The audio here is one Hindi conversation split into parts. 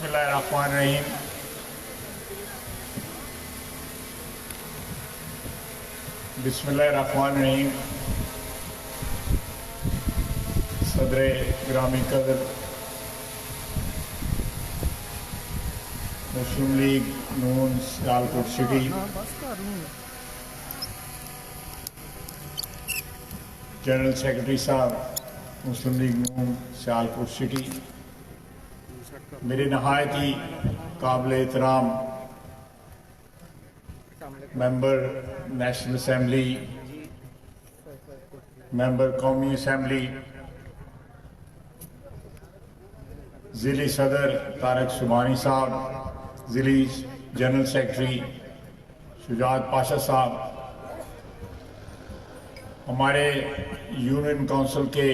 बिस्मिल्लाहिर्रहमानिर्रहीम। बिस्मिल्लाहिर्रहमानिर्रहीम। सदर ग्रामी कदर मुस्लिम लीग नून सियालकोट सिटी, जनरल सेक्रेटरी साहब मुस्लिम लीग नून सियालकोट सिटी, मेरे नहायत ही काबिल एहतराम मेंबर नेशनल असम्बली, मेंबर कौमी असम्बली, ज़िली सदर तारक सुबानी साहब, ज़िली जनरल सेक्रेटरी शुजात पाशा साहब, हमारे यूनियन काउंसिल के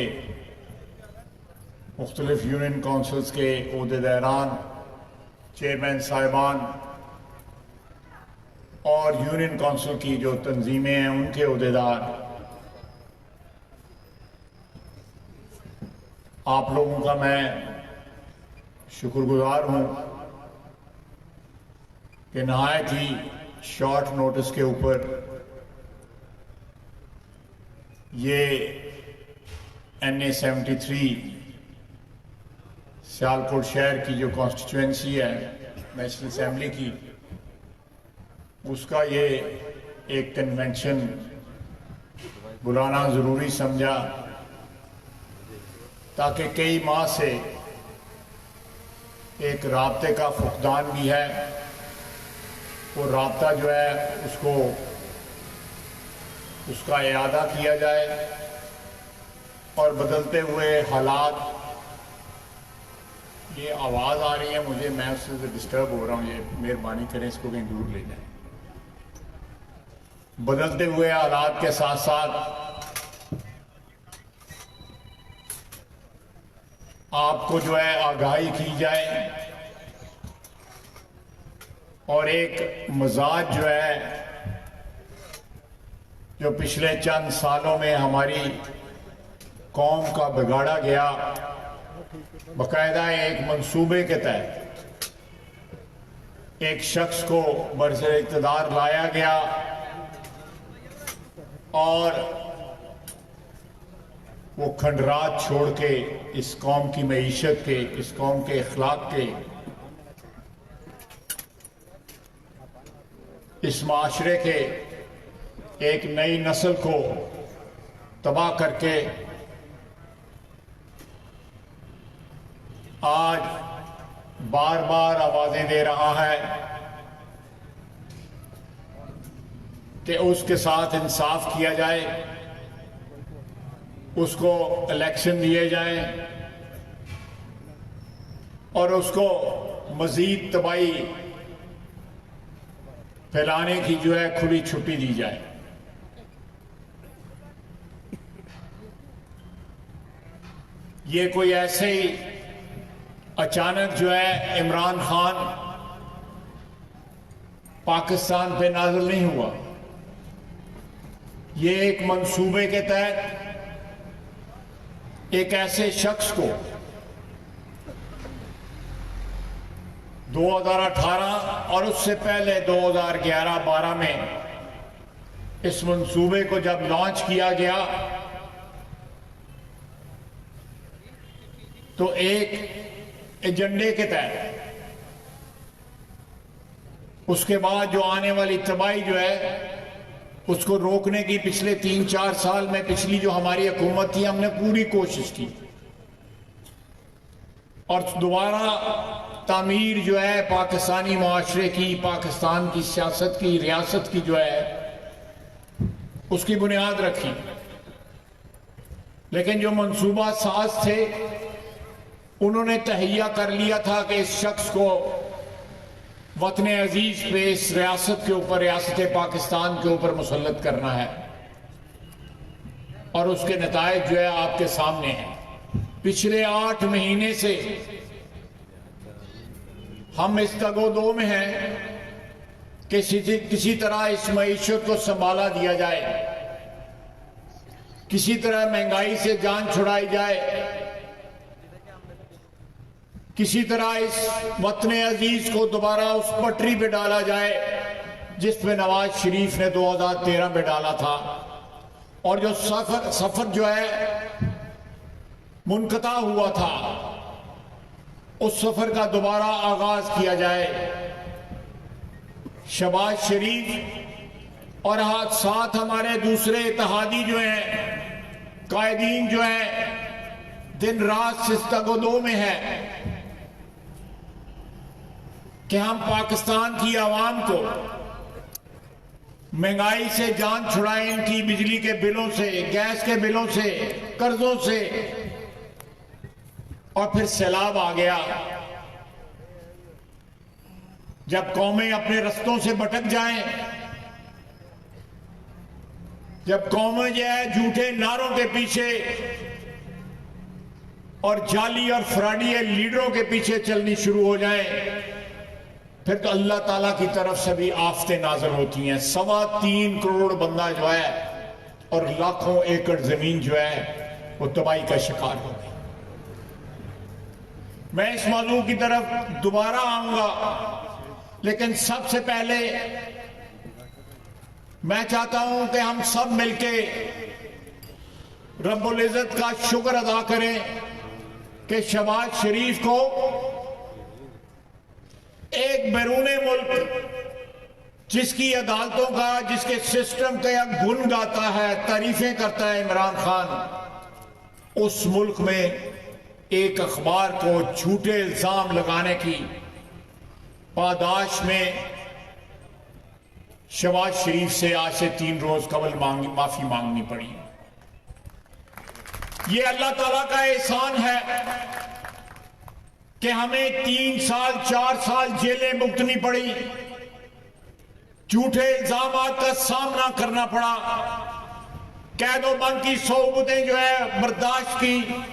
मुख्तलिफ यूनियन काउंसिल्स के ओहदेदारान, चेयरमैन साहिबान और यूनियन काउंसिल की जो तंजीमें हैं उनके ओहदेदार, आप लोगों का मैं शुक्रगुजार हूँ कि नहायत ही शॉर्ट नोटिस के ऊपर ये NA 73 सियालकोट शहर की जो कॉन्स्टिट्यूएंसी है नेशनल असम्बली की, उसका ये एक कन्वेंशन बुलाना ज़रूरी समझा ताकि कई माह से एक राब्ते का फुकदान भी है, वो राब्ता जो है उसका इआदा किया जाए और बदलते हुए हालात, ये आवाज़ आ रही है मुझे, मैं उससे डिस्टर्ब हो रहा हूँ, ये मेहरबानी करें इसको कहीं दूर ले जाएं। बदलते हुए हालात के साथ साथ आपको जो है आगाही की जाए और एक मजाज जो है जो पिछले चंद सालों में हमारी कौम का बिगाड़ा गया, बाकायदा एक मंसूबे के तहत एक शख्स को बरसर इक़्तिदार लाया गया और वो खंडरात छोड़ के इस कौम की मईशत के, इस कौम के अखलाक के, इस माशरे के एक नई नस्ल को तबाह करके आज बार बार आवाजें दे रहा है कि उसके साथ इंसाफ किया जाए, उसको इलेक्शन दिए जाएं और उसको मजीद तबाही फैलाने की जो है खुली छुट्टी दी जाए। ये कोई ऐसे ही अचानक जो है इमरान खान पाकिस्तान पे नाज़िल नहीं हुआ, ये एक मंसूबे के तहत एक ऐसे शख्स को 2018 और उससे पहले 2011-12 में इस मंसूबे को जब लॉन्च किया गया तो एक एजेंडे के तहत, उसके बाद जो आने वाली तबाही जो है उसको रोकने की पिछले 3-4 साल में पिछली जो हमारी हुकूमत थी हमने पूरी कोशिश की और दोबारा तामीर जो है पाकिस्तानी माशरे की, पाकिस्तान की सियासत की, रियासत की जो है उसकी बुनियाद रखी। लेकिन जो मंसूबा साज थे उन्होंने तहैया कर लिया था कि इस शख्स को वतन अजीज पे, इस रियासत के ऊपर, रियासत पाकिस्तान के ऊपर मुसल्लत करना है और उसके नतायज जो है आपके सामने हैं। पिछले 8 महीने से हम इस तगोदो में हैं कि किसी तरह इस मईशत को संभाला दिया जाए, किसी तरह महंगाई से जान छुड़ाई जाए किसी तरह इस वतन अजीज को दोबारा उस पटरी पे डाला जाए जिस पे नवाज शरीफ ने 2013 में डाला था, और जो सफर जो है मुनक़ता हुआ था, उस सफर का दोबारा आगाज किया जाए। शहबाज शरीफ और साथ हमारे दूसरे इत्तेहादी जो हैं, कायदीन जो हैं, दिन रात सिस्तगोदो में है कि हम पाकिस्तान की आवाम को महंगाई से जान छुड़ाएं, इनकी बिजली के बिलों से, गैस के बिलों से, कर्जों से। और फिर सैलाब आ गया। जब कौमें अपने रस्तों से भटक जाएं, जब कौमें जो है झूठे नारों के पीछे और जाली और फ्रॉडी लीडरों के पीछे चलनी शुरू हो जाएं, फिर तो अल्लाह ताला की तरफ से भी आफतें नाज़िल होती हैं। 3.25 करोड़ बंदा जो है और लाखों एकड़ जमीन जो है वो तबाही का शिकार हो गई। मैं इस मौजू की तरफ दोबारा आऊंगा, लेकिन सबसे पहले मैं चाहता हूं कि हम सब मिलके रब्बुल इज़्ज़त का शुक्र अदा करें कि शहबाज शरीफ को एक बैरूने मुल्क जिसकी अदालतों का, जिसके सिस्टम का गुण गाता है, तारीफें करता है इमरान खान, उस मुल्क में एक अखबार को झूठे इल्जाम लगाने की पादाश में शहबाज शरीफ से आज से 3 रोज कबल माफी मांगनी पड़ी। ये अल्लाह ताला का एहसान है कि हमें 3 साल 4 साल जेलें भुगतनी पड़ी, झूठे इल्जामात का सामना करना पड़ा, कैदो बंद की सोबतें जो है बर्दाश्त की,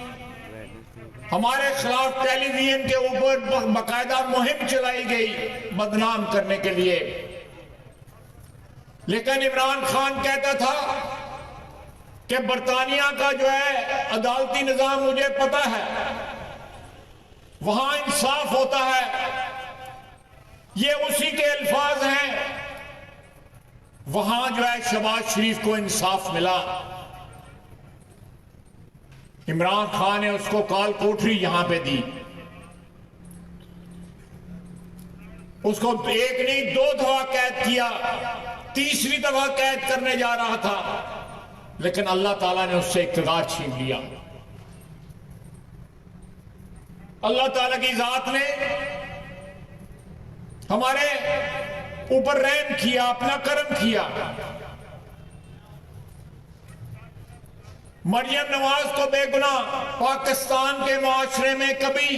हमारे खिलाफ टेलीविजन के ऊपर बाकायदा मुहिम चलाई गई बदनाम करने के लिए। लेकिन इमरान खान कहता था कि बरतानिया का जो है अदालती निजाम मुझे पता है, वहां इंसाफ होता है। ये उसी के अल्फाज हैं। वहां जो है शहबाज शरीफ को इंसाफ मिला। इमरान खान ने उसको काल कोठरी यहां पे दी, उसको एक नहीं 2 दफा कैद किया, तीसरी दफा कैद करने जा रहा था, लेकिन अल्लाह ताला ने उससे इख्तियार छीन लिया। अल्लाह ताला की जात ने हमारे ऊपर रहम किया, अपना करम किया। मरियम नवाज को बेगुनाह पाकिस्तान के माशरे में कभी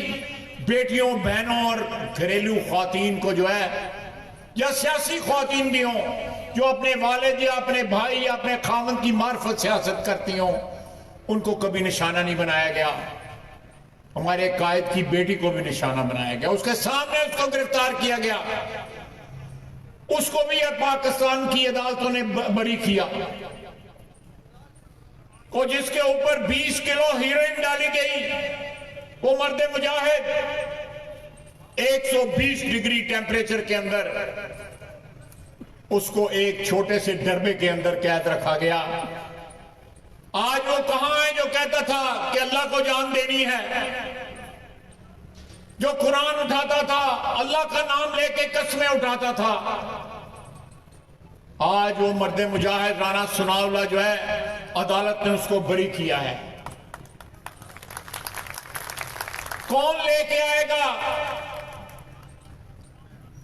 बेटियों, बहनों और घरेलू ख्वातीन को जो है, या सियासी ख्वातीन भी हों जो अपने वालिद या अपने भाई या अपने खामन की मार्फत सियासत करती हों, उनको कभी निशाना नहीं बनाया गया। हमारे कायद की बेटी को भी निशाना बनाया गया, उसके सामने उसको गिरफ्तार किया गया, उसको भी पाकिस्तान की अदालतों ने बरी किया। और जिसके ऊपर 20 किलो हीरोइन डाली गई, वो मर्द मुजाहिद 120 डिग्री टेम्परेचर के अंदर उसको एक छोटे से डरबे के अंदर कैद रखा गया। आज वो कहां है जो कहता था कि अल्लाह को जान देनी है, जो कुरान उठाता था, अल्लाह का नाम लेके कस्में उठाता था। आज वो मर्द मुजाहिद राना सनाउल्लाह जो है, अदालत ने उसको बरी किया है। कौन लेके आएगा?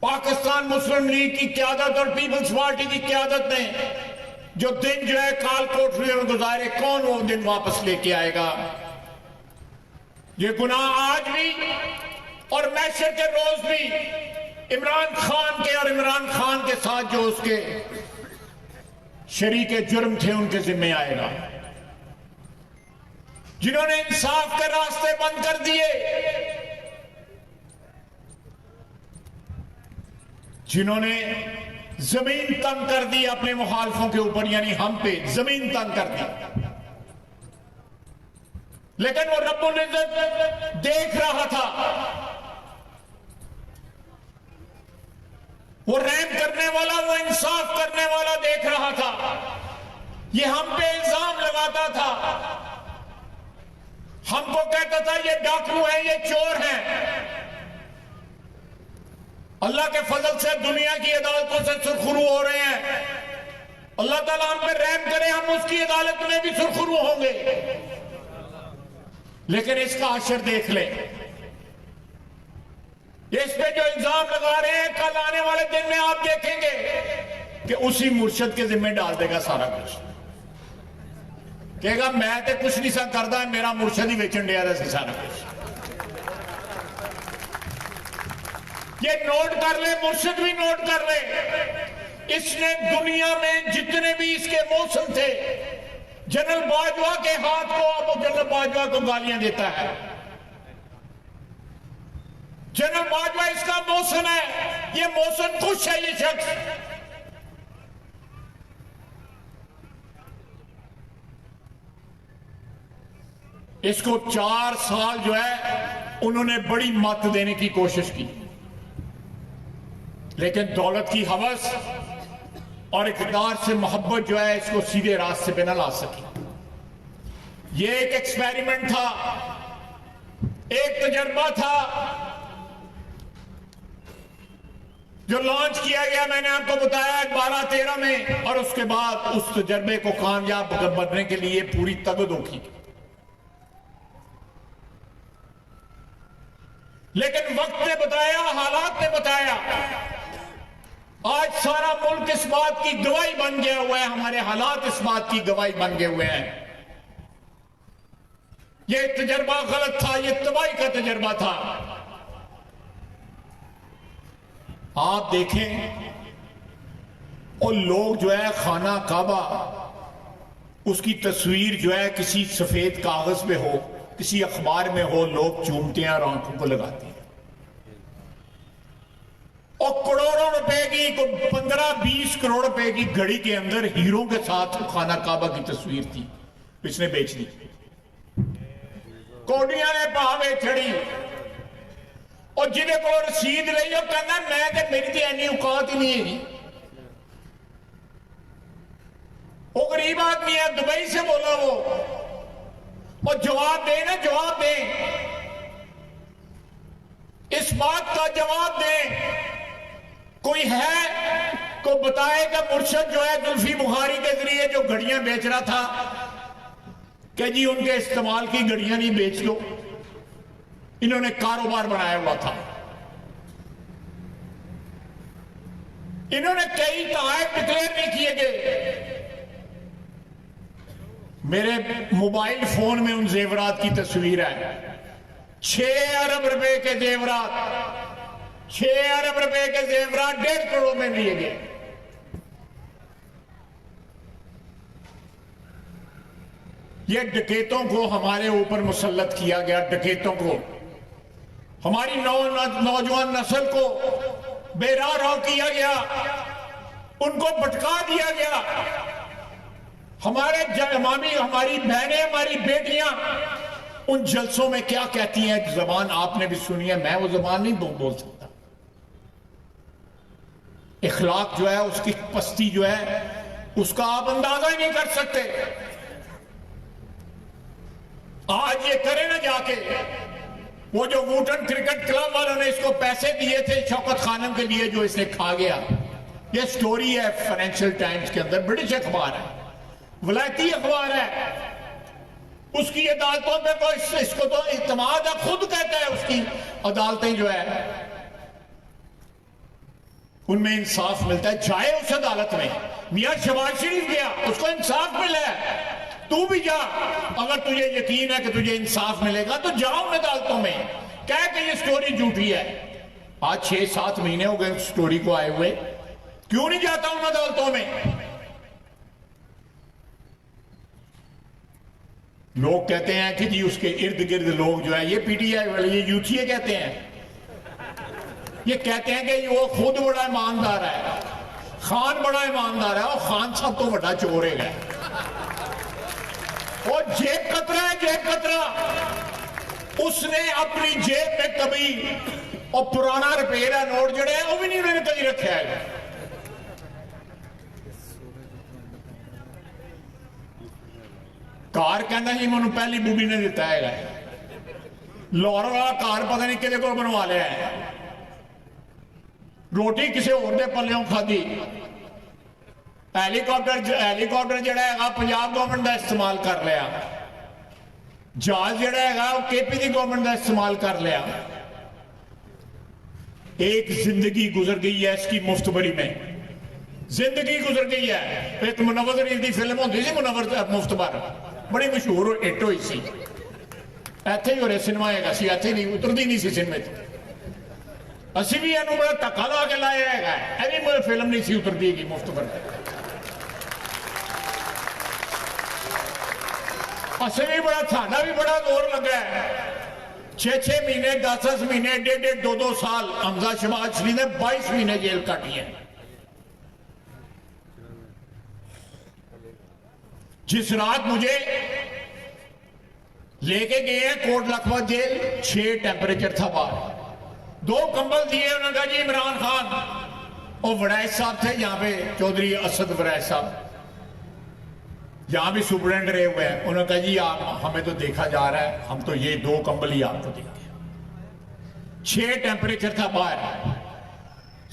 पाकिस्तान मुस्लिम लीग की क़यादत और पीपल्स पार्टी की क़यादत ने जो दिन जो है काल कोठरी में गुजारे, कौन वो दिन वापस लेके आएगा? ये गुनाह आज भी और मैशर के रोज भी इमरान खान के और इमरान खान के साथ जो उसके शरीके जुर्म थे उनके जिम्मे आएगा। जिन्होंने इंसाफ के रास्ते बंद कर दिए, जिन्होंने जमीन तंग कर दी अपने मुखालफों के ऊपर, यानी हम पे जमीन तंग कर दी, लेकिन वो रब्बुल इज़्ज़त देख रहा था वो रहम करने वाला, वो इंसाफ करने वाला देख रहा था। ये हम पे इल्जाम लगाता था, हमको कहता था ये डाकू है, ये चोर है। अल्लाह के फजल से दुनिया की अदालतों से सुरखरू हो रहे हैं। अल्लाह ताला हम पे रहम करे, हम उसकी अदालत में भी सुरखरू होंगे। लेकिन इसका असर देख ले, इस पे जो इल्जाम लगा रहे हैं, कल आने वाले दिन में आप देखेंगे कि उसी मुर्शद के जिम्मे डाल देगा सारा कुछ। कहेगा मैं तो कुछ नहीं सा करता, मेरा मुर्शद ही बेचन दिया रहा सारा कुछ। ये नोट कर ले, मुर्शद भी नोट कर ले, इसने दुनिया में जितने भी इसके मौसम थे, जनरल बाजवा के हाथ को, अब जनरल बाजवा को गालियां देता है। जनरल बाजवा इसका मौसम है, ये मौसम खुश है। ये शख्स इसको 4 साल जो है उन्होंने बड़ी मत देने की कोशिश की, लेकिन दौलत की हवस और इक़्तिदार से मोहब्बत जो है इसको सीधे रास्ते पे न ला सकी। ये एक एक्सपेरिमेंट था, एक तजर्बा था जो लॉन्च किया गया, मैंने आपको बताया 12-13 में, और उसके बाद उस तजर्बे को कामयाब बनने के लिए पूरी तगदो की। लेकिन वक्त ने बताया, हालात ने बताया, आज सारा मुल्क इस बात की गवाही बन गया हुआ है, हमारे हालात इस बात की गवाही बन गए हुए हैं। यह तजर्बा गलत था, यह तबाही का तजर्बा था। आप देखें, और लोग जो है खाना काबा, उसकी तस्वीर जो है किसी सफेद कागज पे हो, किसी अखबार में हो, लोग चूमते हैं और आंखों को लगाते हैं। और करोड़ों रुपए की, 15-20 करोड़ रुपए की घड़ी के अंदर हीरो के साथ खाना काबा की तस्वीर थी, इसने बेच दी। कोडियां ने भावे छड़ी, और जिन्हें को रसीद ली, वो कहना मैं तो, मेरी तो इन्नी औकात ही नहीं है। वो गरीब आदमी है, दुबई से बोला वो, और जवाब दे ना, जवाब दे, इस बात का जवाब दे। कोई है को बताएगा मुर्शद जो है जुल्फी बुखारी के जरिए जो घड़ियां बेच रहा था, कि जी उनके इस्तेमाल की घड़ियां नहीं बेच दो, इन्होंने कारोबार बनाया हुआ था। इन्होंने कई तहत डिक्लेयर नहीं किए गए। मेरे मोबाइल फोन में उन जेवरात की तस्वीर है, 6 अरब रुपए के जेवरात, 6 अरब रुपए के जेवरात 1.5 करोड़ में लिए गए। ये डकैतों को हमारे ऊपर मुसल्लत किया गया, डकैतों को, हमारी नौजवान नस्ल को बेराह किया गया, उनको भटका दिया गया। हमारी बहनें, हमारी बेटियां उन जलसों में क्या कहती हैं, जबान आपने भी सुनी है, मैं वो जबान नहीं बोल सकता। इखलाक जो है, उसकी पस्ती जो है, उसका आप अंदाजा ही नहीं कर सकते। आज ये करे ना जाके, वो जो वुटन क्रिकेट क्लब वालों ने इसको पैसे दिए थे शौकत खानम के लिए, जो इसने खा गया। ये स्टोरी है फाइनेंशियल टाइम्स के अंदर, ब्रिटिश अखबार है, वलायती अखबार है। उसकी अदालतों पे तो इसको तो इत्मीनान है, खुद कहता है उसकी अदालतें जो है उनमें इंसाफ मिलता है। जाए उस अदालत में, मियां शहबाज शरीफ गया, उसको इंसाफ मिला है, तू भी जा। अगर तुझे यकीन है कि तुझे इंसाफ मिलेगा तो जाओ उन अदालतों में, कह के ये स्टोरी झूठी है। आज 6-7 महीने हो गए स्टोरी को आए हुए, क्यों नहीं जाता उन अदालतों में? लोग कहते हैं कि जी उसके इर्द गिर्द लोग जो है, ये पीटीआई वाले, ये यूथिए कहते हैं, ये कहते हैं कि वो खुद बड़ा ईमानदार है, खान बड़ा ईमानदार है, और खान सब तो बड़ा चोर है। और जेब कतरा है, जेब कतरा। उसने अपनी जेब में कभी और पुराना रुपए का नोट जोड़े है वह भी नहीं उन्होंने कभी रखा है। कार कहना जी मैं पहली बूबी ने दिता है, लाहौर वाला कार पता नहीं कि बनवा लिया है, रोटी किसी होर दे पल्लियों खाधी। हैलीकॉप्टर जड़ा है पंजाब गवर्नमेंट का इस्तेमाल कर लिया, जहाज जड़ा है केपी की गवर्नमेंट का इस्तेमाल कर लिया। एक जिंदगी गुजर गई है इसकी मुफ्तबरी में, जिंदगी गुजर गई है। एक मुनव्वर जरीफ की फिल्म होती सी मुनव्वर मुफ्तबर, बड़ी मशहूर हिट हुई सी, इत्थे ही हो रहे सिनेमा है, इत्थे नहीं उतरती नहीं सी सिनेमे। असी भी इन्हों बड़ा धक्का ला के लाया है, भी मेरी फिल्म नहीं सी उतरती है मुफ्तबर। असि भी बड़ा, साडा भी बड़ा जोर लगा है। 6-6 महीने 10-10 महीने 1.5 2-2 साल हमजा शहबाज शरीफ ने 22 महीने जेल काटी है। जिस रात मुझे लेके गए हैं कोट लखपत जेल, 6 टेम्परेचर था बाहर, 2 कंबल दिए उन्होंने कहा जी इमरान खान और वड़ैच साहब थे यहाँ पे, चौधरी असद वड़ैच साहब यहाँ भी सुपरेंट रहे हुए हैं। उन्होंने कहा जी आप हमें तो देखा जा रहा है, हम तो ये 2 कंबल ही आपको देंगे। 6 टेम्परेचर था बाहर,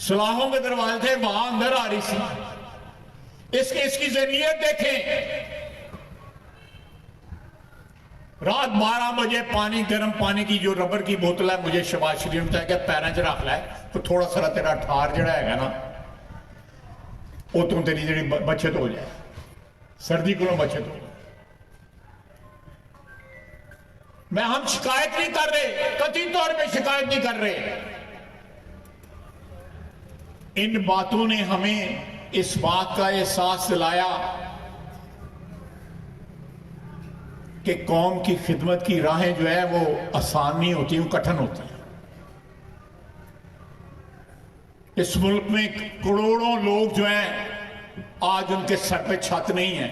सलाहों के दरवाजे थे, वहां अंदर आ रही थी। इसकी जहनीत देखें, रात 12 बजे पानी, गर्म पानी की जो रबर की बोतल है, मुझे शहबाज शरीफ ने कहा पैरों च रख लै तो थोड़ा सा तेरा ठार जड़ा है ना वो तू तेरी जी बचत हो जाए, सर्दी को बचत हो। हम शिकायत नहीं कर रहे, कथित तौर पे शिकायत नहीं कर रहे। इन बातों ने हमें इस बात का एहसास दिलाया कि कौम की खिदमत की राहें जो है वो आसान नहीं होती, वो कठिन होती है। इस मुल्क में करोड़ों लोग जो हैं आज उनके सर पे छत नहीं है।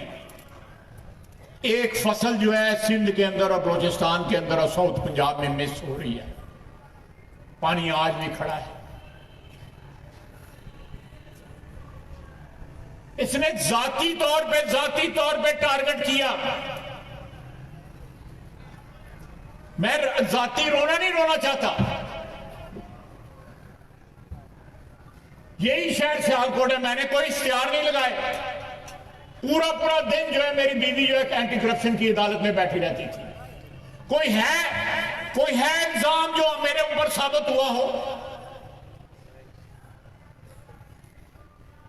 एक फसल जो है सिंध के अंदर और बलोचिस्तान के अंदर और साउथ पंजाब में मिस हो रही है, पानी आज भी खड़ा है। इसने जाती तौर पे टारगेट किया। मैं जाती रोना चाहता। यही शहर सियालकोट है, मैंने कोई इश्तिहार नहीं लगाए। पूरा दिन जो है मेरी बीवी जो है एंटी करप्शन की अदालत में बैठी रहती थी। कोई है इल्जाम जो मेरे ऊपर साबित हुआ हो?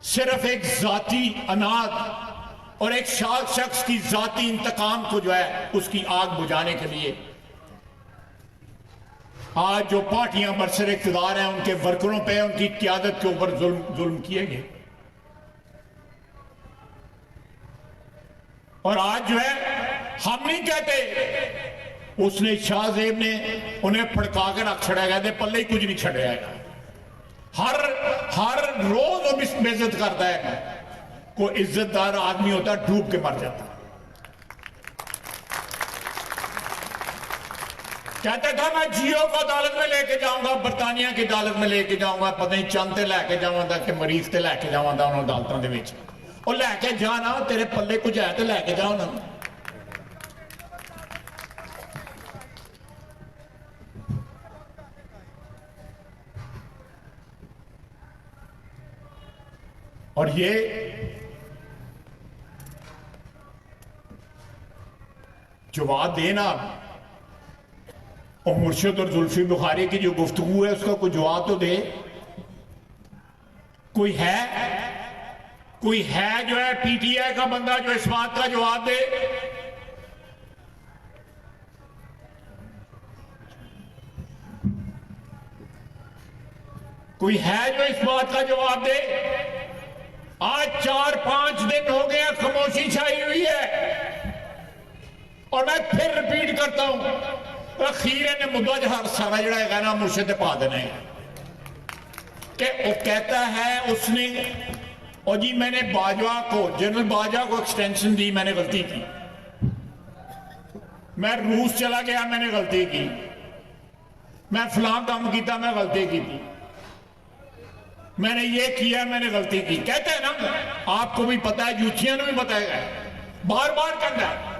सिर्फ एक जाती अनाद और एक शख्स की जाती इंतकाम को जो है उसकी आग बुझाने के लिए आज जो पार्टियां बरसर इख्तियार हैं उनके वर्करों पे, उनकी क्यादत के ऊपर जुल्म किए गए। और आज जो है हम नहीं कहते, उसने शाहजेब ने उन्हें फड़का के रख छड़ा गया, पल्ले ही कुछ नहीं छड़िया है। हर रोज वो बेइज्जत करता है। कोई इज्जतदार आदमी होता है डूब के मर जाता। कहता था मैं जियो को अदालत में लेके जाऊंगा, बरतानिया की अदालत में लेके जाऊंगा, पता नहीं चंद ते लैके जावांगा कि मरीज ते लैके जावांगा उन्होंने अदालतों के विच। और लैके जाना तेरे पल्ले कुछ है तो लैके जाओ ना। और ये जवाब देना और मुर्शिद और जुल्फी बुखारी की जो गुफ्तगू है उसका कोई जवाब तो दे। कोई है जो है पीटीआई का बंदा जो इस बात का जवाब दे। कोई है जो इस बात का जवाब दे। आज 4-5 दिन हो गए खामोशी छाई हुई है। और मैं फिर रिपीट करता हूं, अखीर ने मुद्दा जहां सारा जड़ा है ना मुर्शिद पा देना है कि वो कहता है उसने, और जी मैंने बाजवा को, जनरल बाजवा को एक्सटेंशन दी, मैंने गलती की। मैं रूस चला गया, मैंने गलती की। मैं फलां काम किया, मैं गलती की थी, मैंने ये किया, मैंने गलती की। कहते हैं ना, आपको भी पता है, जूठिया भी पता है, बार बार कहना है।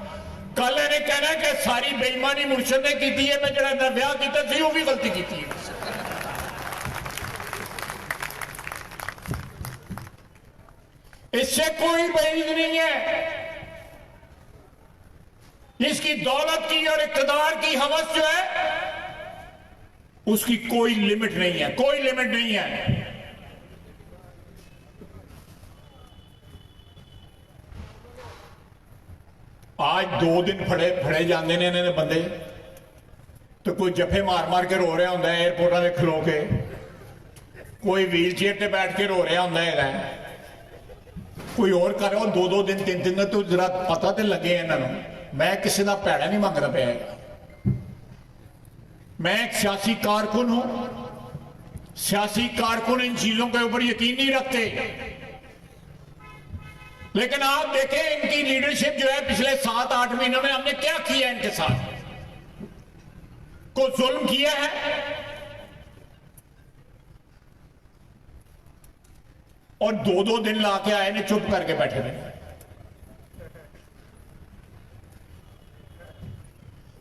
कल इन्हें कहना है कि सारी बेईमानी मुर्शद ने की है, मैं जरा ब्याह किया सी वो भी गलती की है। इससे कोई बईद नहीं है। इसकी दौलत की और इक़्तिदार की हवस जो है, उसकी कोई लिमिट नहीं है, कोई लिमिट नहीं है। आज 2 दिन फड़े जाते हैं इन्हें बंदे, तो कोई जफे मार मार के रो रहा होंगे एयरपोर्टा में खलो के, कोई व्हील चेयर पर बैठ के रो रहा होंगे, कोई और कर रहा हो 2-2 दिन 3-3 दिन। तो जरा पता तो लगे इन्होंने। मैं किसी का भैड़ा नहीं मंगता पाया। मैं एक सियासी कारकुन हूं। सियासी कारकुन इन चीजों के ऊपर यकीन नहीं रखते। लेकिन आप देखें इनकी लीडरशिप जो है, पिछले 7-8 महीनों में हमने क्या किया इनके साथ। को जुल्म किया है और 2-2 दिन लाके आए ने चुप करके बैठे रहे।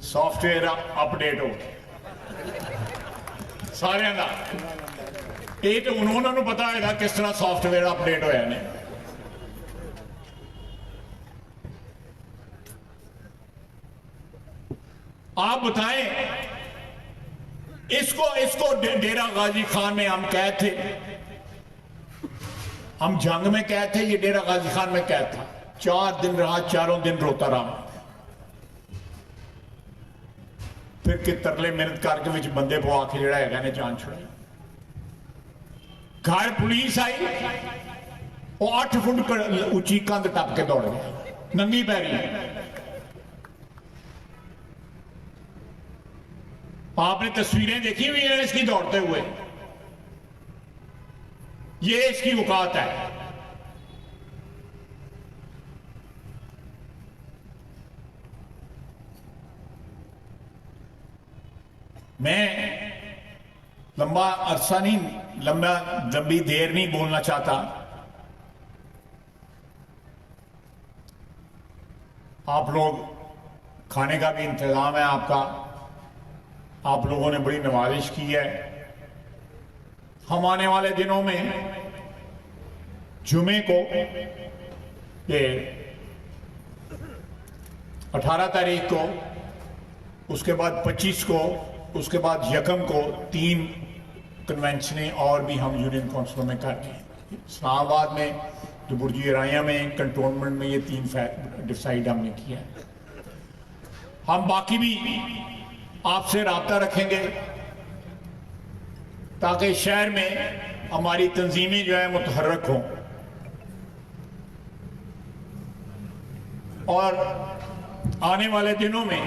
सॉफ्टवेयर अपडेट हो सारे का, ये तो उन्होंने पता है किस तरह सॉफ्टवेयर अपडेट होया ने। आप बताएं, इसको डेरा गाजी खान में हम कैद थे, हम जंग में कैद थे, ये डेरा गाजी खान में कैद था। 4 दिन रहा, 4 दिन रोता रहा। फिर के तरले मेहनत करके विच बंदे पवा के जड़ा है ने जान छुड़ाई। घर पुलिस आई, वो 8 फुट ऊंची कंध टप के दौड़ गया नंगी पैरी। आपने तस्वीरें देखी हुई हैं इसकी दौड़ते हुए। ये इसकी औकात है। मैं लंबा अरसा नहीं, लंबी देर नहीं बोलना चाहता। आप लोग, खाने का भी इंतजाम है आपका, आप लोगों ने बड़ी नवाजिश की है। हम आने वाले दिनों में जुमे को, ये 18 तारीख को, उसके बाद 25 को, उसके बाद 1 को 3 कन्वेंशनें और भी हम यूनियन काउंसिलों में कर रहे हैं। इस्लामाबाद में, दुबुर्जी राया में, कंटोनमेंट में, ये 3 डिसाइड हमने किया है। हम बाकी भी आपसे राब्ता रखेंगे ताकि शहर में हमारी तंजीमें जो है मुतहर्रक हों और आने वाले दिनों में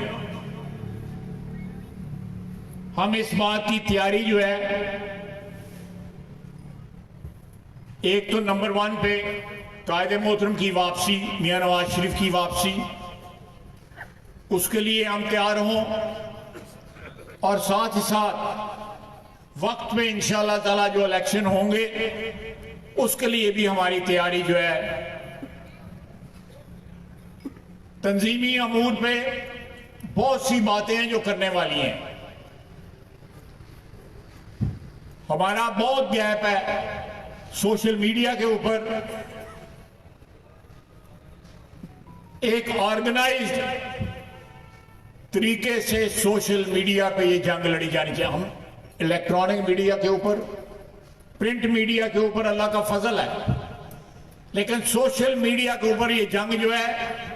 हम इस बात की तैयारी जो है, एक तो नंबर 1 पे कायदे मोहतरम की वापसी, मियां नवाज शरीफ की वापसी, उसके लिए हम तैयार हों और साथ ही साथ वक्त पे इंशाअल्लाह ताला जो इलेक्शन होंगे उसके लिए भी हमारी तैयारी जो है। तंजीमी अमूर पे बहुत सी बातें हैं जो करने वाली हैं। हमारा बहुत गैप है सोशल मीडिया के ऊपर। एक ऑर्गेनाइज्ड तरीके से सोशल मीडिया पे ये जंग लड़ी जानी चाहिए। हम इलेक्ट्रॉनिक मीडिया के ऊपर, प्रिंट मीडिया के ऊपर अल्लाह का फजल है, लेकिन सोशल मीडिया के ऊपर ये जंग जो है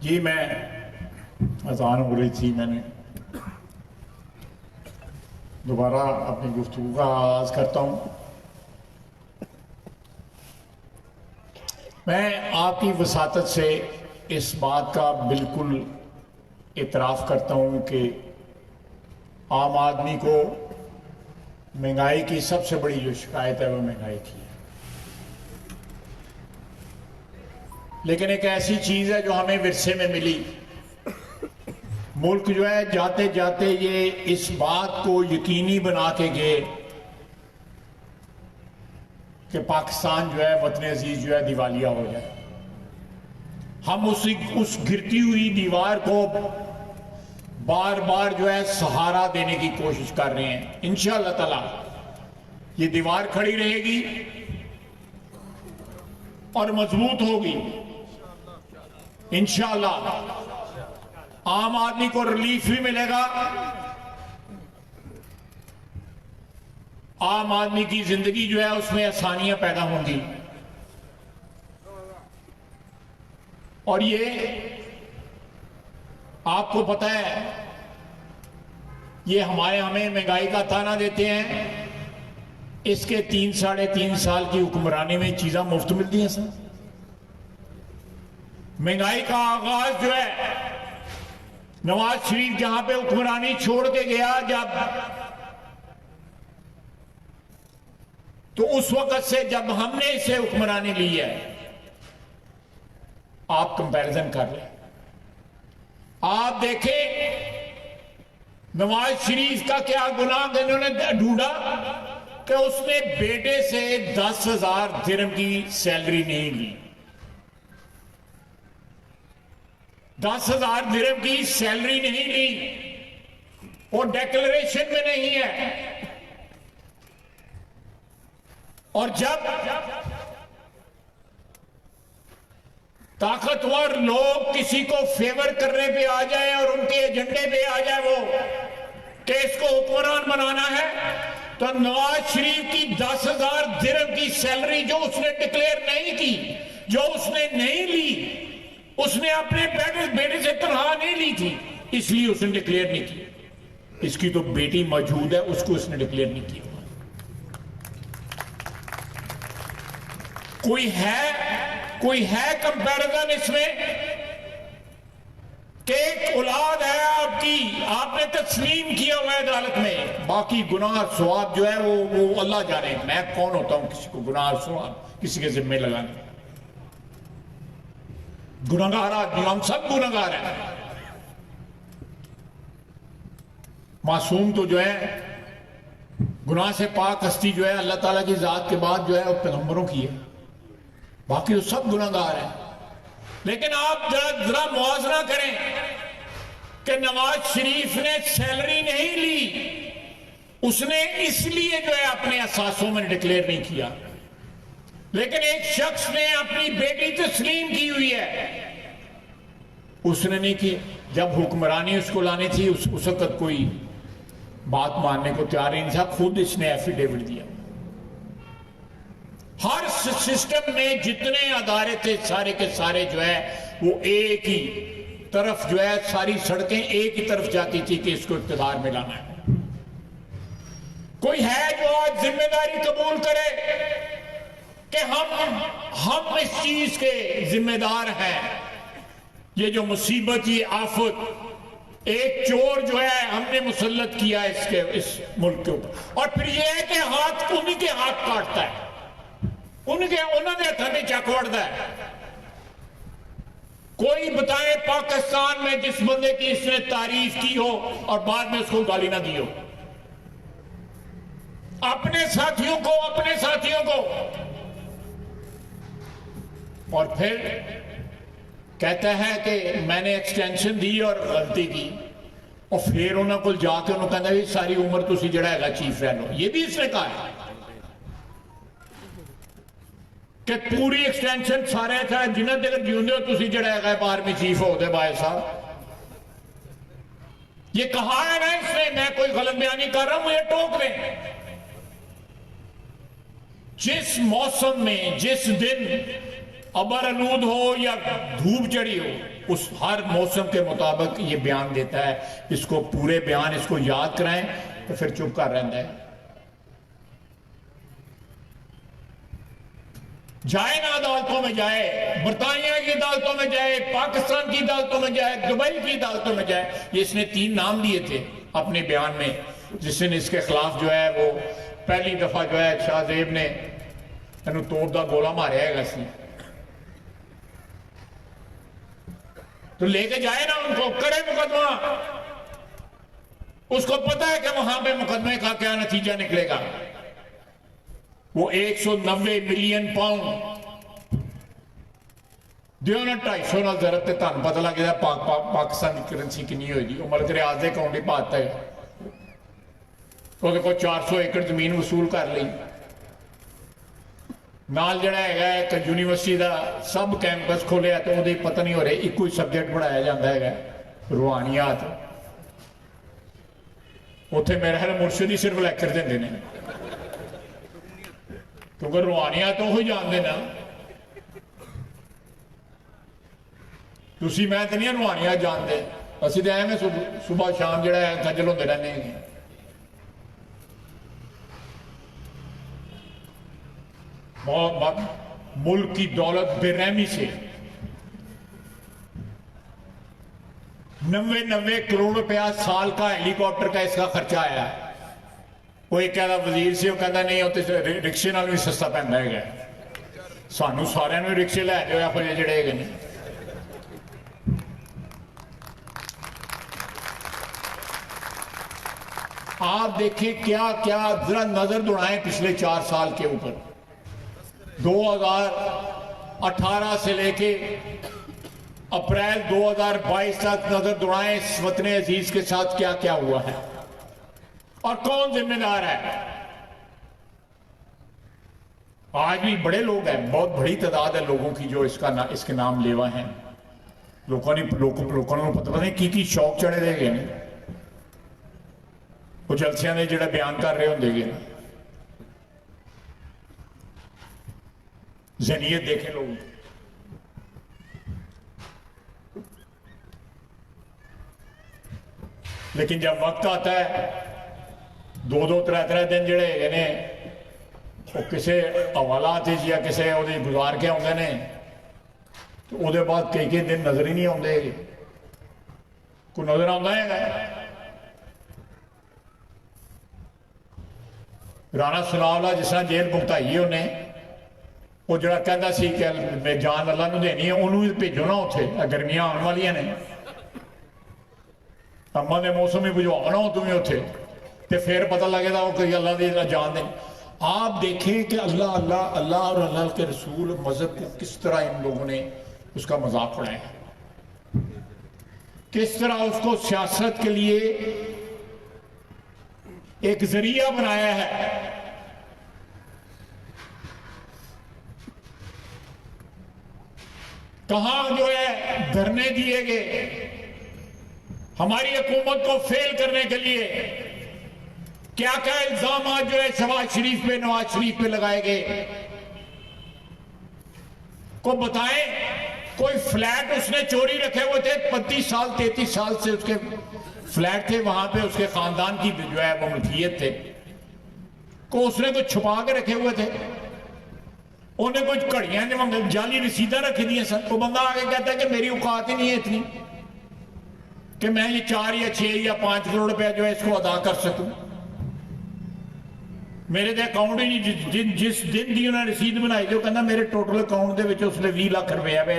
जी, मैं अजान हो रही थी, मैंने दोबारा अपनी गुफ्तगू का आगाज करता हूं। मैं आपकी वसातत से इस बात का बिल्कुल इतराफ़ करता हूं कि आम आदमी को महंगाई की सबसे बड़ी जो शिकायत है वो महंगाई की है। लेकिन एक ऐसी चीज़ है जो हमें विरसे में मिली। मुल्क जो है जाते जाते ये इस बात को यकीनी बना के गए कि पाकिस्तान जो है, वतन अजीज जो है, दिवालिया हो जाए। हम उस गिरती हुई दीवार को बार बार जो है सहारा देने की कोशिश कर रहे हैं। इंशाअल्लाह ताला ये दीवार खड़ी रहेगी और मजबूत होगी। इंशाअल्लाह आम आदमी को रिलीफ भी मिलेगा, आम आदमी की जिंदगी जो है उसमें आसानियां पैदा होंगी। और ये आपको पता है, ये हमें महंगाई का ताना देते हैं। इसके 3-3.5 साल की हुक्मरानी में चीजें मुफ्त मिलती हैं सर। महंगाई का आगाज जो है नवाज शरीफ जहां पे हुक्मरानी छोड़ के गया जब, तो उस वक्त से जब हमने इसे हुक्मरानी ली है, आप कंपैरिजन कर लें। आप देखें नवाज शरीफ का क्या गुनाह इन्होंने ढूंढा कि उसने बेटे से 10,000 दिरहम की सैलरी नहीं ली। 10,000 दिरहम की सैलरी नहीं ली, वो डिक्लेरेशन में नहीं है। और जब ताकतवर लोग किसी को फेवर करने पे आ जाए और उनके एजेंडे पे आ जाए वो कि इसको हुक्मरान बनाना है, तो नवाज शरीफ की 10,000 दिरहम की सैलरी जो उसने डिक्लेयर नहीं की, जो उसने नहीं ली, उसने अपने बेटे से तनख्वाह नहीं ली थी, इसलिए उसने डिक्लेयर नहीं की। इसकी तो बेटी मौजूद है, उसको उसने डिक्लेयर नहीं की। कोई है कंपैरिजन इसमें कि एक औलाद है आपकी, आपने तस्लीम किया हुआ है अदालत में, बाकी गुनाह सवाब जो है वो अल्लाह जाने। मैं कौन होता हूं किसी को गुनाह सवाब किसी के जिम्मे लगाने। गुनाहगार आदमी, हम सब गुनाहगार हैं। मासूम तो जो है गुनाह से पाक हस्ती जो है अल्लाह ताला की जात के बाद जो है वो पैगंबरों की है, बाकी तो सब गुनाहगार हैं। लेकिन आप जरा मुआवजा करें कि नवाज शरीफ ने सैलरी नहीं ली, उसने इसलिए जो है अपने असासों में डिक्लेयर नहीं किया। लेकिन एक शख्स ने अपनी बेटी तस्लीम की हुई है, उसने नहीं की। जब हुक्मरानी उसको लानी थी उस वक्त कोई बात मानने को तैयार नहीं था, खुद इसने एफिडेविट दिया। हर सिस्टम में जितने अदारे थे सारे के सारे जो है वो एक ही तरफ जो है, सारी सड़कें एक ही तरफ जाती थी कि इसको इक़्तिदार में लाना है। कोई है जो आज जिम्मेदारी कबूल करे कि हम इस चीज के जिम्मेदार हैं। ये जो मुसीबत, ये आफत, एक चोर जो है हमने मुसल्लत किया इस मुल्क के ऊपर, और फिर ये है कि हाथ उन्हीं के हाथ काटता है, उन्होंने हथाने चक वड़ता है। कोई बताए पाकिस्तान में जिस बंदे की इसने तारीफ की हो और बाद में उसको गाली ना दी हो। अपने साथियों को और फिर कहता है कि मैंने एक्सटेंशन दी और गलती की, और फिर उन्होंने को जाके उन्होंने कहना भी सारी उम्र तुसी जड़ा है चीफ रह लो। ये भी इसने कहा है कि पूरी एक्सटेंशन सारे था जिन्हें तक जींदे हो तुसी जड़ा है आर्मी चीफ होते भाई साहब। ये कहा है ना इसने, मैं कोई गलत बयानी कर रहा हूं, ये टोक रहे। जिस मौसम में, जिस दिन अबर आलूद हो या धूप चढ़ी हो, उस हर मौसम के मुताबिक ये बयान देता है। इसको पूरे बयान इसको याद कराएं तो फिर चुप कर रहता है। जाए ना अदालतों में जाए, बरतानिया की अदालतों में जाए, पाकिस्तान की अदालतों में जाए, दुबई की अदालतों में जाए। ये इसने 3 नाम दिए थे अपने बयान में, जिस दिन इसके खिलाफ जो है वो पहली दफा जो है शाहजेब ने तोप का गोला मारा है इसने। तो लेके जाए ना उनको, करे मुकदमा। उसको पता है कि वहां पे मुकदमे का क्या नतीजा निकलेगा। वो 190 मिलियन पाउंड दियो ना, 250 ना जरूरत है। तुम पता लग गया पाकिस्तान की करेंसी कितनी होगी। वो मलिक रियाज के अकाउंट ही पाता है। वो 400 एकड़ जमीन वसूल कर ली। नाल जड़ा है एक यूनिवर्सिटी का सब कैंपस खोलिया, तो वो पता नहीं हो रहा एक ही सब्जेक्ट पढ़ाया जाता है रूहानियात। उत्थे मेरे ख्याल मुर्शिद ही सिर्फ लैक्चर देंगे ने, क्योंकि रूहानियात तो ही जानते ना। तुसी मैं तो नहीं रूहानियात जानते, असं तो एवं सुबह शाम जड़ा है खज्जल होते रहने हैं। मुल्क की दौलत बेरहमी से 90 करोड़ रुपया साल का हेलीकॉप्टर का इसका खर्चा आया है। वो एक कहता वजीर से, वो कहता नहीं होते रिक्शे नाल भी सस्ता पैंदा है। सानू सारिਆਂ ਨੂੰ रिक्शे लै जाओ या फिर जड़े है। आप देखें क्या क्या, जरा नजर दौड़ाएं पिछले 4 साल के ऊपर, 2018 से लेके अप्रैल 2022 तक नजर दौड़ाएं वतन अजीज के साथ क्या क्या हुआ है और कौन जिम्मेदार है। आज भी बड़े लोग हैं, बहुत बड़ी तादाद है लोगों की जो इसके नाम लेवा हैं। लोगों को पता नहीं की शौक चढ़े दे गए। वो जलसियां ने जो बयान कर रहे होंगे, जहनीत देखें लोग। लेकिन जब वक्त आता है 2-2, 3-3 दिन जड़े ने वो किसी हवालात या किसी गुजार के आते हैं, तो वो बाद कई दिन नजर ही नहीं आते। कोई नजर आता है राणा सनावला जिस तरह जेल भुगताई उन्हें, वो जरा कहता सी कि जान अल्लाह नूं देनी है, उन्होंने भेजो ना उत्थे, गर्मियां आने वालियां ने, अम्मा के मौसम ही बुझवाओ ना तुम्हें उत्थे, तो फिर पता लगेगा वो कोई अल्लाह की जान दे। आप देखें कि अल्लाह अल्लाह अल्लाह और अल्लाह के रसूल मजहब को किस तरह इन लोगों ने उसका मजाक उड़ाया, किस तरह उसको सियासत के लिए एक जरिया बनाया है। कहां जो है धरने दिए गए हमारी हुकूमत को फेल करने के लिए, क्या क्या इल्जाम जो है शहबाज शरीफ पे, नवाज शरीफ पे लगाए गए, को बताएं। कोई फ्लैट उसने चोरी रखे हुए थे, 35 साल 33 साल से उसके फ्लैट थे, वहां पे उसके खानदान की जो है वो मुल्कियत थे, को उसने कुछ छुपा के रखे हुए थे। उन्हें कुछ घड़ियां जाली रसीदा रखी दी सर। वो बंदा आगे कहता है कि मेरी औकात ही नहीं है इतनी कि मैं ये 4 या 6 या 5 करोड़ रुपया जो है इसको अदा कर सकूं। मेरे तो अकाउंट ही नहीं, जिस दिन की उन्होंने रसीद बनाई जो कहना मेरे टोटल अकाउंट के उसने 20 लाख रुपया पे।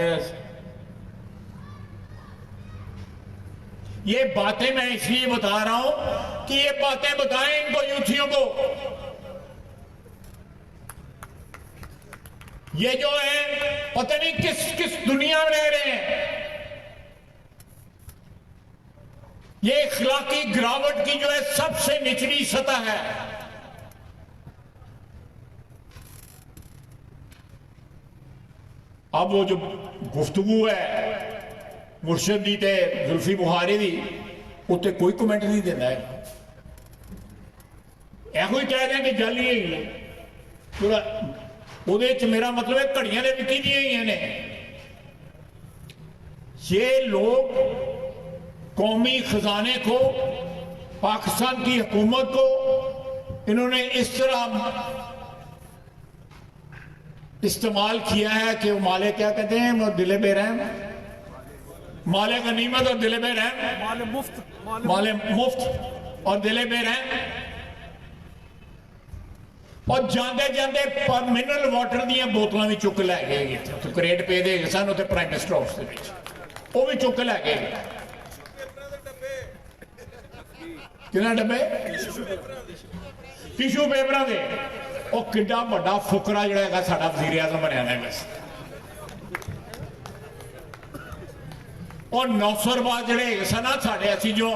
ये बातें मैं इसलिए बता रहा हूं कि ये बातें बताएं इनको यूथियों को। ये जो है पता नहीं किस किस दुनिया में रह रहे हैं। ये इखलाकी गिरावट की जो है सबसे निचली सतह है। अब वो जो गुफ्तगू है मुर्शद दी ते जुल्फी बुखारी दी, उत्ते कोई कमेंट नहीं देता है। यो ही कह दें कि जाली है पूरा ਉਹਦੇ ਚ मेरा मतलब है घड़ियां दे विकी दी ही ने। ये लोग कौमी खजाने को, पाकिस्तान की हुकूमत को इन्होंने इस तरह इस्तेमाल किया है कि वो माले क्या कहते हैं, वो दिले बेरहम, माले गनीमत और दिले बेरहम, माले मुफ्त और दिले बेरहम। और जाते जाते मिनरल वाटर दी बोतलों भी चुक लै गए, तो करेट पे दे सन उत्थे प्राइम मिनिस्टर हाउस के वो भी चुक लै गए। कितना डब्बे टिशू पेपरों के, वो किड्डा बड़ा फुकरा जोड़ा साडा वज़ीर आज़म बनया है बस। और नौसरबाज जोड़े सन ना साढ़े, असी जो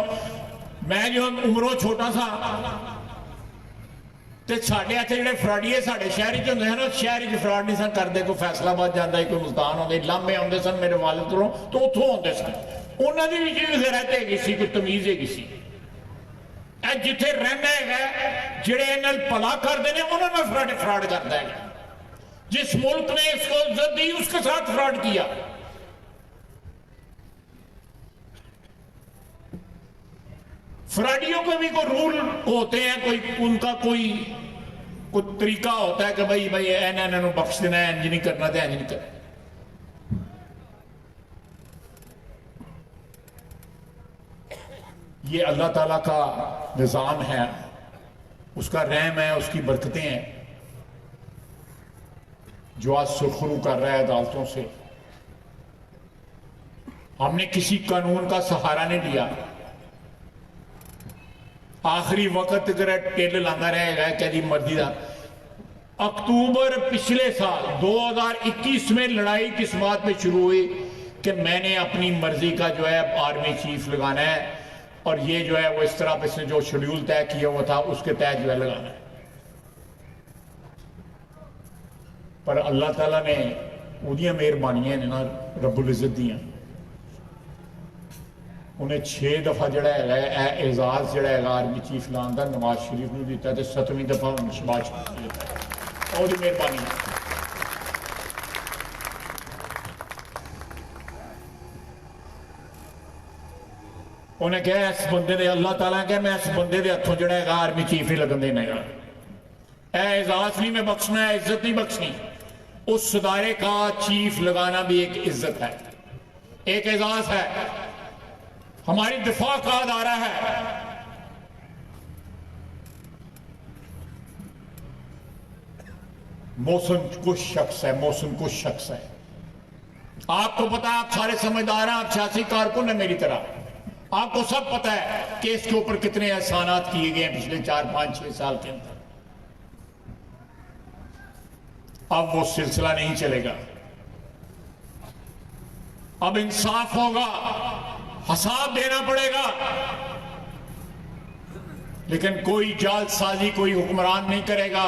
मैं जो उम्रों छोटा सा तो साढ़े इतने जोड़े फराडीए साढ़े शहर च होंगे ना, शहर च फराड नहीं सन करते, कोई फैसलाबाद जाता कोई मुल्तान आते, लामे आते सन मेरे वालिद को, तो उतों आते सन। उन्होंने भी जी गैरत हैगी सी, कोई तमीज हैगी सी। जिथे रहना है जेड़े इन्हें भला करते हैं उन्होंने फ्रॉड करता है। जिस मुल्क ने इसको इज्जत दी उसके साथ फ्रॉड किया। फ्रॉडियों के भी कोई रूल होते हैं, कोई उनका कोई तरीका होता है कि भाई भाई इन्होंने बख्श देना है, इंज नहीं करना तो इंज नहीं करना। ये अल्लाह ताला का निज़ाम है, उसका रहम है, उसकी बरकतें हैं जो आज सुरखरू कर रहा है अदालतों से। हमने किसी कानून का सहारा नहीं लिया। आखिरी वक्त अगर टिल लाता रहेगा कदी मर्जी का। अक्टूबर पिछले साल 2021 में लड़ाई किस बात पे शुरू हुई कि मैंने अपनी मर्जी का जो है आर्मी चीफ लगाना है, और ये जो है वो इस तरह पे इसने जो शेड्यूल तय किया हुआ था उसके तहत जो है लगाना है। पर अल्लाह ताला ने उदियां मेहरबानियां ने ना रब्बुल इज्जत दियां, उन्हें 6 दफा जड़ा है एजाज जड़ा है आर्मी चीफ लाने का नवाज शरीफ ने दिता है, 7वीं दफा शहबाज शरीफ ने दिता है। और मेहरबानी उन्हें कहा इस बंदे दे, अल्लाह ताला कहा मैं इस बंदे दे हथों जड़ा है आर्मी चीफ ही लगन देना है। एजाज नहीं मैं बख्शना है, इज्जत नहीं बख्शनी। उस सदारे का चीफ लगाना भी एक इज्जत है, एक एजाज है, हमारी दिफा का अदारा है। मौसम कुछ शख्स है, मौसम कुछ शख्स है। आपको पता है, आप सारे समझदार हैं, आप सियासी कारकुन है मेरी तरह, आपको सब पता है कि इसके ऊपर कितने एहसानात किए गए हैं पिछले 4, 5, 6 साल के अंदर। अब वो सिलसिला नहीं चलेगा, अब इंसाफ होगा, हिसाब देना पड़ेगा। लेकिन कोई जालसाजी कोई हुक्मरान नहीं करेगा।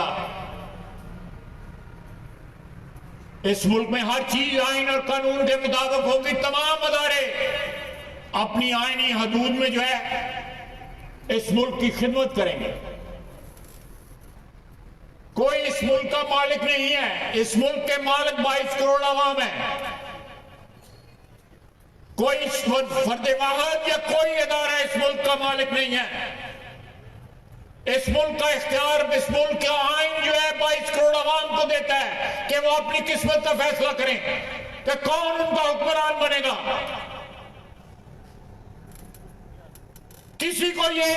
इस मुल्क में हर चीज आइन और कानून के मुताबिक होगी। तमाम अदारे अपनी आईनी हदूद में जो है इस मुल्क की खिदमत करेंगे। कोई इस मुल्क का मालिक नहीं है, इस मुल्क के मालिक 22 करोड़ आवाम है। कोई फर्द वाहिद या कोई अदारा इस मुल्क का मालिक नहीं है। इस मुल्क का इख्तियार, इस मुल्क का आइन जो है 22 करोड़ आवाम को देता है कि वो अपनी किस्मत का फैसला करें कि कौन उनका हुक्मरान बनेगा। किसी को ये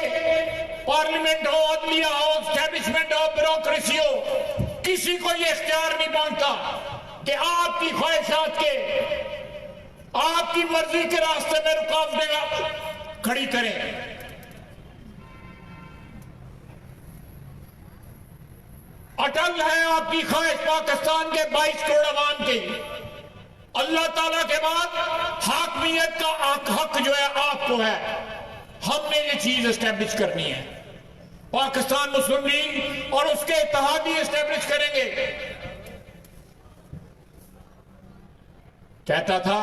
पार्लियामेंट हो, अदलिया हो, एस्टैब्लिशमेंट हो, ब्यूरोक्रेसी हो, किसी को ये इख्तियार नहीं पहुंचता कि आपकी ख्वाहिशात के, आपकी मर्जी के रास्ते में रुकावटें खड़ी करें। अटल है आपकी ख्वाहिश पाकिस्तान के 22 करोड़ आवाम की। अल्लाह ताला के बाद हाकमियत का हक जो है आपको है। हमने ये चीज एस्टेब्लिश करनी है। पाकिस्तान मुस्लिम लीग और उसके इत्तेहादी एस्टेब्लिश करेंगे। कहता था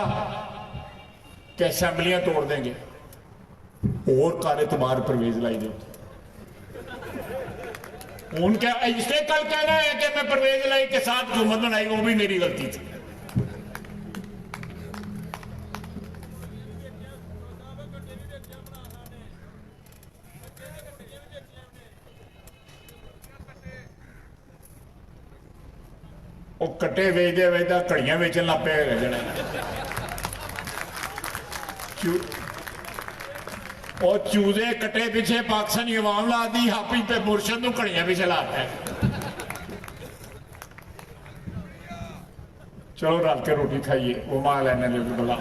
कि असेंबलियां तोड़ देंगे और कार एतबार परवेज लाई दे। उनके इसलिए कल कहना है कि मैं परवेज लाई के साथ हुकूमत बनाई, वो भी मेरी गलती थी। वो कट्टे वेचते वेचता घड़ियां बेचन लग पे जने और चूजे कट्टे पिछे पाकिस्तानी अवाम ला दी, हापी पे मुर्शद नूं घड़ियां पिछे लाता है। चलो रल के रोटी खाइए, वो मां लेने बुला।